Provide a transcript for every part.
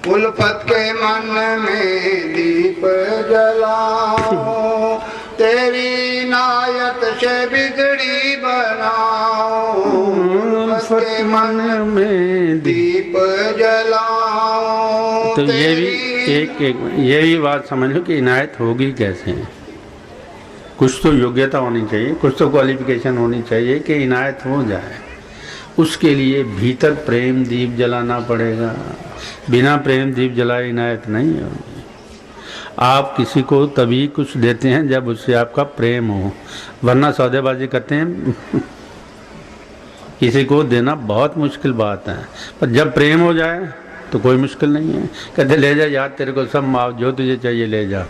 उल्फत के मन में दीप जलाओ, तेरी नायत से बिगड़ी बनाओ। उल्फत के मन में दीप जलाओ। तो ये भी ये भी बात समझ लो कि इनायत होगी कैसे। कुछ तो योग्यता होनी चाहिए, कुछ तो क्वालिफिकेशन होनी चाहिए कि इनायत हो जाए। उसके लिए भीतर प्रेम दीप जलाना पड़ेगा। बिना प्रेम दीप जलाए इनायत नहीं होगी। आप किसी को तभी कुछ देते हैं जब उससे आपका प्रेम हो, वरना सौदेबाजी करते हैं। किसी को देना बहुत मुश्किल बात है, पर जब प्रेम हो जाए तो कोई मुश्किल नहीं है। कहते ले जा यार, तेरे को सब माफ, जो तुझे चाहिए ले जा।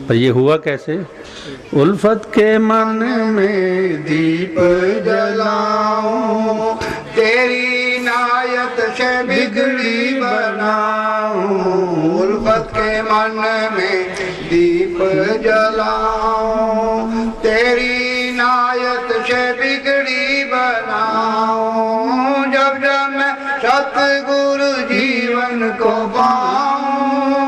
पर ये हुआ कैसे? उल्फत के मन में दीप जलाओ, तेरी नायत से बिगड़ी बनाओ। उल्फत के मन में दीप जलाओ, तेरी नायत से बिगड़ी बनाओ। जब जब मैं सतगुरु जीवन को पाऊं,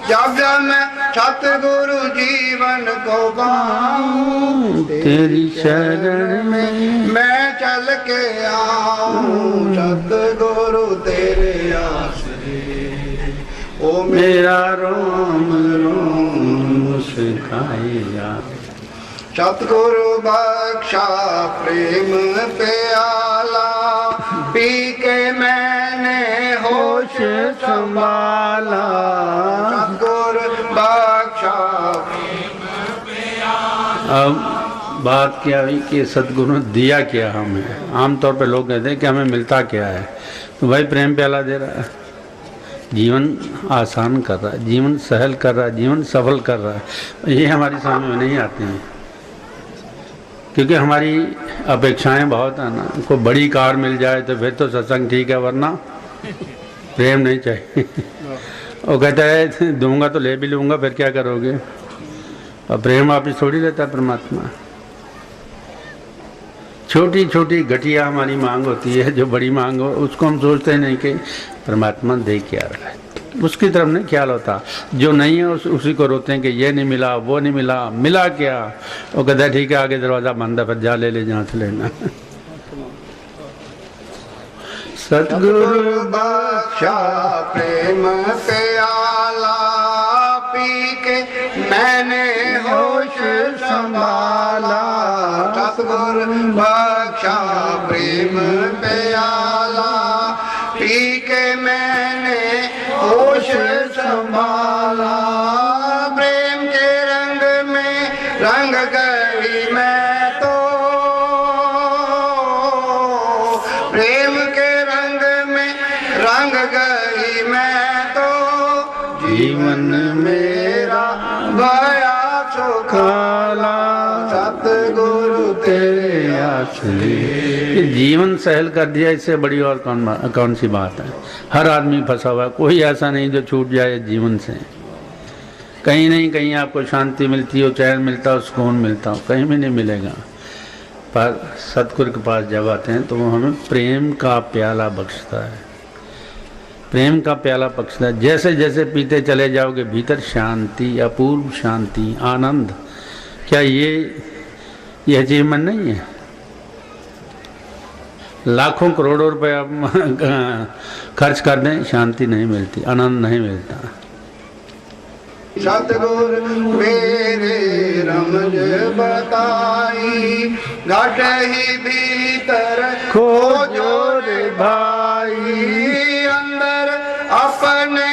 जब जब मैं सतगुरु जीवन को पाऊं, तेरी शरण में मैं चल के आऊं। सतगुरु तेरे आसरे, ओ मेरा रोम रोम सिखाया। सतगुरु बख्शा प्रेम प्याला, पी के मैंने होश संभाला। सतगुरु बख्शा प्रेम प्याला। अब बात क्या हुई कि सतगुरु ने दिया क्या हमें। आमतौर पे लोग कहते हैं कि हमें मिलता क्या है। तो भाई प्रेम प्याला दे रहा है, जीवन आसान कर रहा है, जीवन सहल कर रहा है, जीवन सफल कर रहा है। ये हमारी समझ में नहीं आती हैं, क्योंकि हमारी अपेक्षाएं बहुत है ना। कोई बड़ी कार मिल जाए तो फिर तो सत्संग ठीक है, वरना प्रेम नहीं चाहिए। वो कहता है दूंगा तो ले भी लूँगा, फिर क्या करोगे। और प्रेम वापिस थोड़ी लेता परमात्मा। छोटी छोटी घटिया हमारी मांग होती है, जो बड़ी मांग हो उसको हम सोचते नहीं कि परमात्मा दे क्या रहा है, उसकी तरफ नहीं ख्याल होता। जो नहीं है उसी को रोते हैं कि ये नहीं मिला, वो नहीं मिला, मिला क्या। वो कहता है ठीक है आगे दरवाज़ा बंद है, फिर जा ले ले जहाँ से लेना। सतगुरु बख्शा प्रेम प्याला, पी के मैंने होश संभाला। सतगुरु बख्शा प्रेम प्याला, पी के मैंने होश संभाला। प्रेम के रंग में रंग गई मैं तो, प्रेम के रंग में रंग गई मैं तो। जीवन मेरा गया सुखाला, सतगुरु तेरे आसरे। जीवन सहल कर दिया, इससे बड़ी और कौन सी बात है। हर आदमी फंसा हुआ है, कोई ऐसा नहीं जो छूट जाए जीवन से। कहीं नहीं कहीं आपको शांति मिलती हो, चैन मिलता हो, सुकून मिलता हो, कहीं भी नहीं मिलेगा। पर सतगुरु के पास जब आते हैं तो वो हमें प्रेम का प्याला बख्शता है, प्रेम का प्याला बख्शता है। जैसे जैसे पीते चले जाओगे भीतर शांति, अपूर्व शांति, आनंद। क्या ये अचीवमेंट नहीं है? लाखों करोड़ों रुपए आप खर्च कर दें, शांति नहीं मिलती, आनंद नहीं मिलता। सतगुरु मेरे रमज बताई, घट ही भीतर खोजो रे भाई। अंदर अपने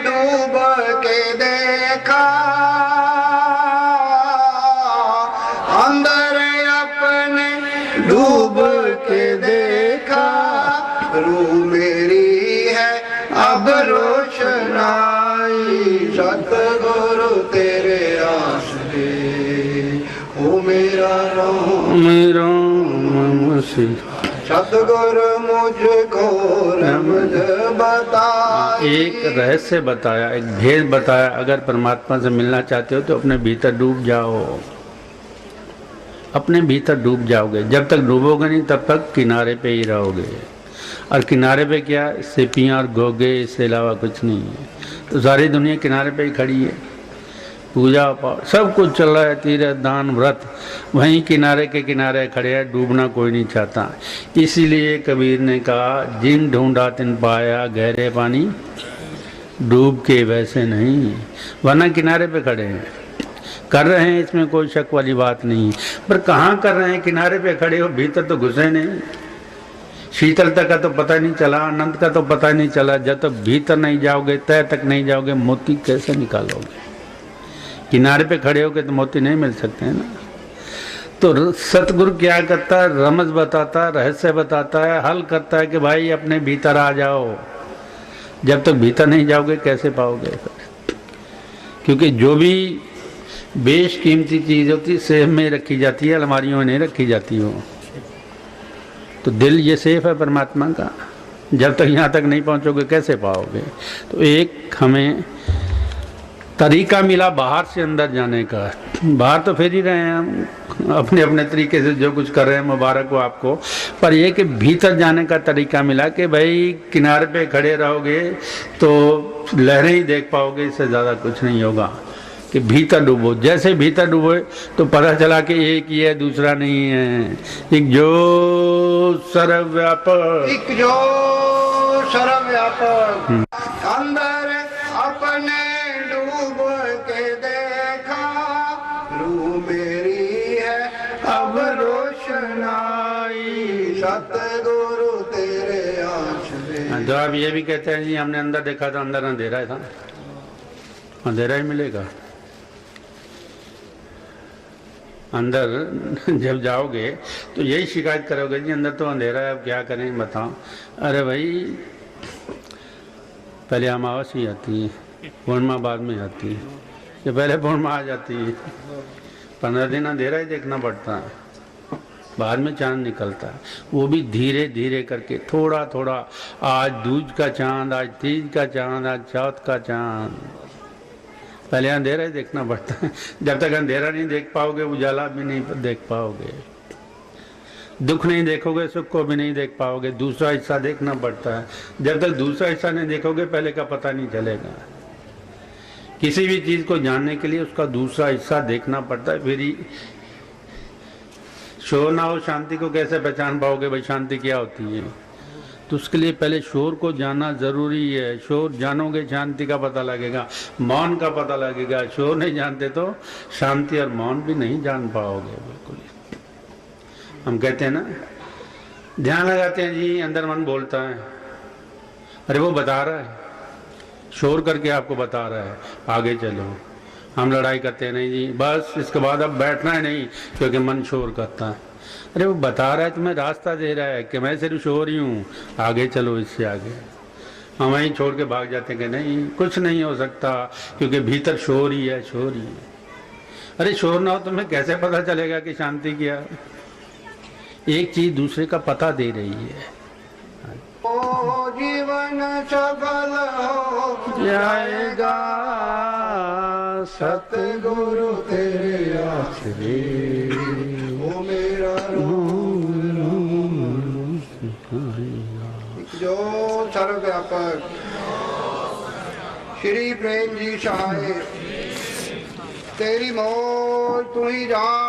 डूब के देखा, अंदर अपने डूब के देखा। रूह मेरी है अब रोशनाई, सतगुरु तेरे आसरे। ओ मेरा रोम सतगुरु मुझको रमज बता। एक रहस्य बताया, एक भेद बताया। अगर परमात्मा से मिलना चाहते हो तो अपने भीतर डूब जाओ, अपने भीतर डूब जाओगे। जब तक डूबोगे नहीं तब तक किनारे पे ही रहोगे। और किनारे पे क्या सिपियाँ और गोगे, इससे अलावा कुछ नहीं है। तो सारी दुनिया किनारे पे ही खड़ी है, पूजा पाठ सब कुछ चल रहा है, तीर्थ दान व्रत, वहीं किनारे के किनारे खड़े हैं, डूबना कोई नहीं चाहता। इसीलिए कबीर ने कहा जिन ढूंढा तिन पाया, गहरे पानी डूब के वैसे नहीं, वरना किनारे पे खड़े हैं, कर रहे हैं, इसमें कोई शक वाली बात नहीं। पर कहाँ कर रहे हैं, किनारे पे खड़े हो, भीतर तो घुसे नहीं। शीतलता का तो पता नहीं चला, आनंद का तो पता नहीं चला। जब तक भीतर नहीं जाओगे, तय तक नहीं जाओगे, मोती कैसे निकालोगे? किनारे पे खड़े होके तो मोती नहीं मिल सकते हैं ना। तो सतगुरु क्या करता है, रमज बताता है, रहस्य बताता है, हल करता है कि भाई अपने भीतर आ जाओ। जब तक भीतर नहीं जाओगे कैसे पाओगे? क्योंकि जो भी बेशकीमती चीज़ होती है सेफ में रखी जाती है, अलमारियों में नहीं रखी जाती हो। तो दिल ये सेफ है परमात्मा का, जब तक यहाँ तक नहीं पहुँचोगे कैसे पाओगे? तो एक हमें तरीका मिला बाहर से अंदर जाने का। बाहर तो फिर ही रहे हैं हम अपने अपने तरीके से, जो कुछ कर रहे हैं मुबारक हो आपको, पर ये कि भीतर जाने का तरीका मिला कि भाई किनारे पे खड़े रहोगे तो लहरें ही देख पाओगे, इससे ज़्यादा कुछ नहीं होगा। कि भीतर डूबो, जैसे भीतर डूबो तो पता चला कि एक ही है, दूसरा नहीं है। एक जो सर्वव्यापक, एक जो सर्वव्यापक, अंदर अपने डूब के देखा, रूह मेरी है अब रोशनाई, सतगुरु तेरे आश्रय। तो आप ये भी कहते हैं जी हमने अंदर देखा था, अंदर अंधेरा था, अंधेरा ही मिलेगा। अंदर जब जाओगे तो यही शिकायत करोगे जी अंदर तो अंधेरा है, अब क्या करें बताओ। अरे भाई पहले अमावस्या आती है, पूर्णिमा बाद में आती है, ये पहले पूर्णिमा आ जाती है, 15 दिन अंधेरा ही देखना पड़ता है, बाद में चांद निकलता है, वो भी धीरे धीरे करके, थोड़ा थोड़ा। आज दूज का चांद, आज तीज का चांद, आज चौथ का चांद, पहले अंधेरा ही देखना पड़ता है। जब तक अंधेरा नहीं देख पाओगे उजाला भी नहीं देख पाओगे, दुख नहीं देखोगे सुख को भी नहीं देख पाओगे। दूसरा हिस्सा देखना पड़ता है, जब तक दूसरा हिस्सा नहीं देखोगे पहले का पता नहीं चलेगा। किसी भी चीज़ को जानने के लिए उसका दूसरा हिस्सा देखना पड़ता है, फिर ही शोर ना हो शांति को कैसे पहचान पाओगे भाई शांति क्या होती है? तो उसके लिए पहले शोर को जानना जरूरी है। शोर जानोगे शांति का पता लगेगा, मौन का पता लगेगा। शोर नहीं जानते तो शांति और मौन भी नहीं जान पाओगे। बिल्कुल हम कहते हैं ना, ध्यान लगाते हैं जी, अंदर मन बोलता है, अरे वो बता रहा है, शोर करके आपको बता रहा है आगे चलो। हम लड़ाई करते हैं नहीं जी, बस इसके बाद अब बैठना है नहीं, क्योंकि मन शोर करता है। अरे वो बता रहा है, तुम्हें रास्ता दे रहा है कि मैं सिर्फ शोर ही हूँ, आगे चलो, इससे आगे। हम वहीं छोड़ के भाग जाते हैं कि नहीं कुछ नहीं हो सकता, क्योंकि भीतर शोर ही है, शोर ही है। अरे शोर ना हो तुम्हें कैसे पता चलेगा कि शांति क्या? एक चीज दूसरे का पता दे रही है। ओ जीवन सफल हो जाएगा सतगुरु तेरे आश्रय, ओ मेरा जो सर्वव्यापक श्री प्रेम जी सहाय, तेरी मौज तू ही जान।